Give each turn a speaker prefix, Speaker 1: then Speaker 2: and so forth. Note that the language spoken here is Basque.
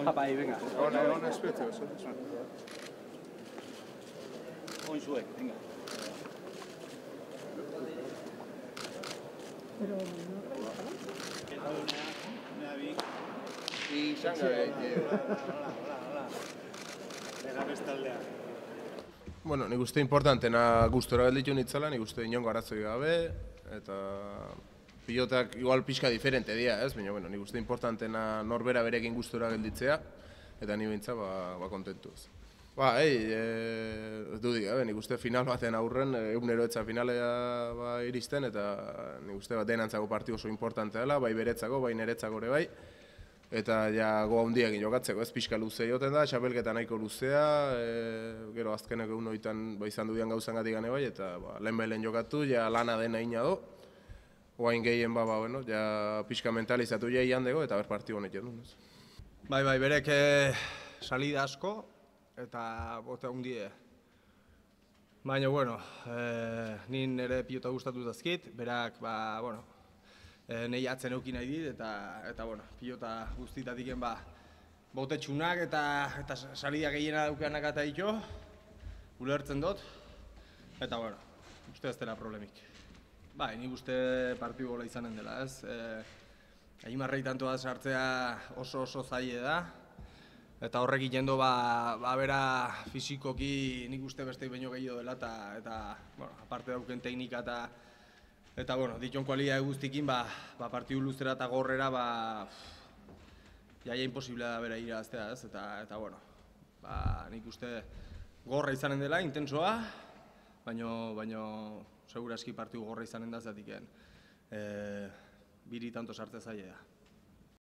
Speaker 1: Papa ahí, venga.
Speaker 2: Ona espetxe, oso.
Speaker 1: Oin zuek, venga.
Speaker 2: Bueno, nik uste importantena gustora gelditu nitzala, nik uste inongo arazoi gabe, eta pilotak igual pixka diferente dira, ez? Baina, bueno, nik uste importantena norbera berekin gustora gelditzea, eta ni behintzat, kontentu ez. Nik uste final baten aurren, egunero etza finalea iristen, eta nik uste denantzako partidu oso importantea dela, bai beretzako, bai niretzako ere bai. Eta ja goa hundiak jokatzeko, ez pixka luze joten da, txapelketa nahiko luzea, gero azkeneko egun horietan izan dudian gauzangatik gane bai, eta lehen jokatu, ja lana dena ina do. Oain gehien ja pixka mentalizatu ja ian dugu, eta ber partidu honek jendun.
Speaker 3: Bai, berek salida asko, eta bote hundie. Baina, bueno, nin ere pilota gustatu dazkit, berak, nahi atzen eukin nahi dit, eta pilota guztitatik bote txunak eta salida gehiena daukanak eta ditu, ulertzen dut, eta, uste ez dela problemik. Bai, nik uste partidu gola izanen dela, ez? Aimarrei tantoa sartzea oso zaile da, eta horrek jendo bera fizikoki nik uste beste baino gehiago dela, eta aparte dauken teknika eta diton kualia guztikin, partidu luzera eta gorrera, jaia imposiblea da bera iraztea, ez? Eta, nik uste gorra izanen dela, intensoa, baina segurazki partidu gorra izanen da, zatik biri tanto sartze zailea.